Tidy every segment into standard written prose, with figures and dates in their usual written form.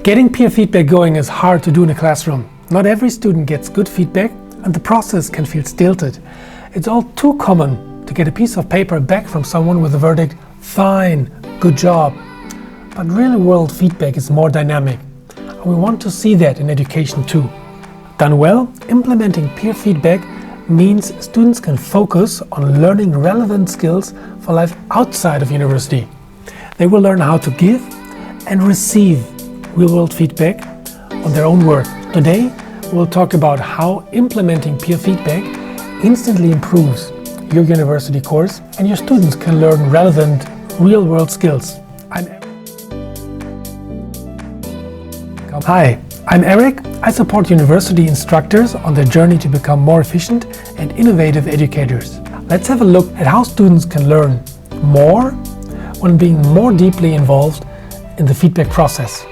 Getting peer feedback going is hard to do in a classroom. Not every student gets good feedback and the process can feel stilted. It's all too common to get a piece of paper back from someone with the verdict, "Fine, good job." But real-world feedback is more dynamic, and we want to see that in education too. Done well, implementing peer feedback means students can focus on learning relevant skills for life outside of university. They will learn how to give and receive real-world feedback on their own work. Today, we'll talk about how implementing peer feedback instantly improves your university course and your students can learn relevant real-world skills. Hi, I'm Erik. I support university instructors on their journey to become more efficient and innovative educators. Let's have a look at how students can learn more when being more deeply involved in the feedback process.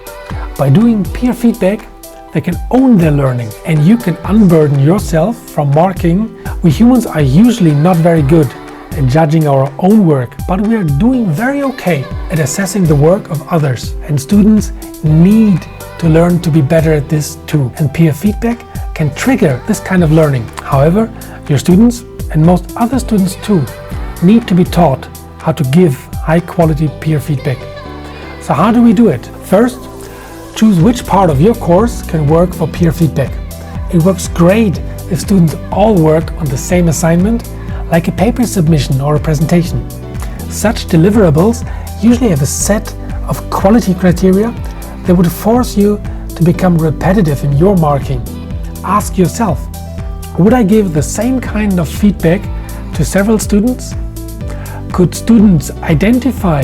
By doing peer feedback, they can own their learning and you can unburden yourself from marking. We humans are usually not very good at judging our own work, but we are doing very okay at assessing the work of others. And students need to learn to be better at this too. And peer feedback can trigger this kind of learning. However, your students and most other students too need to be taught how to give high quality peer feedback. So how do we do it? First, choose which part of your course can work for peer feedback. It works great if students all work on the same assignment, like a paper submission or a presentation. Such deliverables usually have a set of quality criteria that would force you to become repetitive in your marking. Ask yourself, would I give the same kind of feedback to several students? Could students identify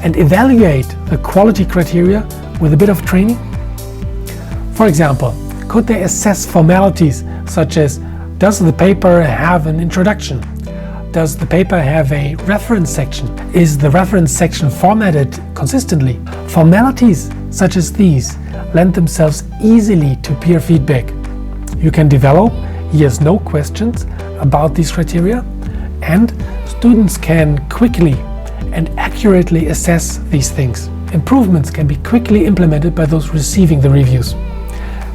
and evaluate the quality criteria with a bit of training? For example, could they assess formalities such as, does the paper have an introduction? Does the paper have a reference section? Is the reference section formatted consistently? Formalities such as these lend themselves easily to peer feedback. You can develop yes/no questions about these criteria, and students can quickly and accurately assess these things. Improvements can be quickly implemented by those receiving the reviews.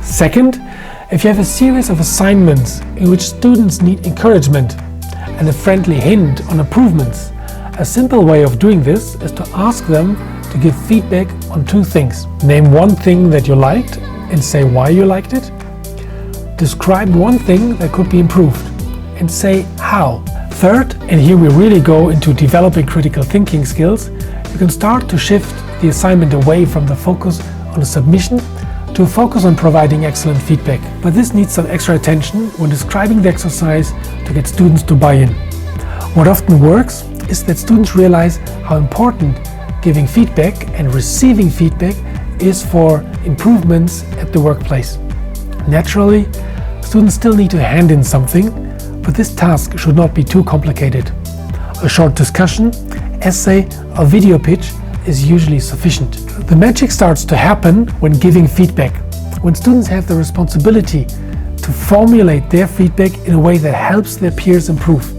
Second, if you have a series of assignments in which students need encouragement and a friendly hint on improvements, a simple way of doing this is to ask them to give feedback on two things. Name one thing that you liked and say why you liked it. Describe one thing that could be improved and say how. Third, and here we really go into developing critical thinking skills, you can start to shift the assignment away from the focus on the submission to a focus on providing excellent feedback. But this needs some extra attention when describing the exercise to get students to buy in. What often works is that students realize how important giving feedback and receiving feedback is for improvements at the workplace. Naturally, students still need to hand in something, but this task should not be too complicated. A short discussion, essay, or video pitch is usually sufficient. The magic starts to happen when giving feedback, when students have the responsibility to formulate their feedback in a way that helps their peers improve.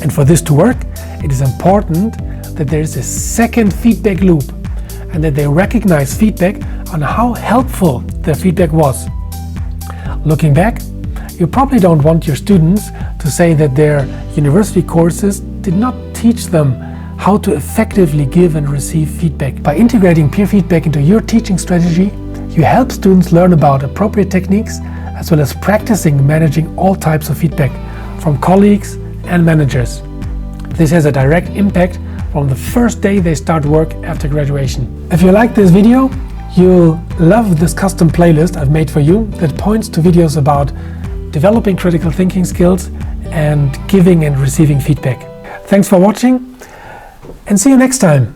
And for this to work, it is important that there is a second feedback loop and that they recognize feedback on how helpful their feedback was. Looking back, you probably don't want your students to say that their university courses did not teach them how to effectively give and receive feedback. By integrating peer feedback into your teaching strategy, you help students learn about appropriate techniques as well as practicing managing all types of feedback from colleagues and managers. This has a direct impact from the first day they start work after graduation. If you like this video, you'll love this custom playlist I've made for you that points to videos about developing critical thinking skills and giving and receiving feedback. Thanks for watching and see you next time.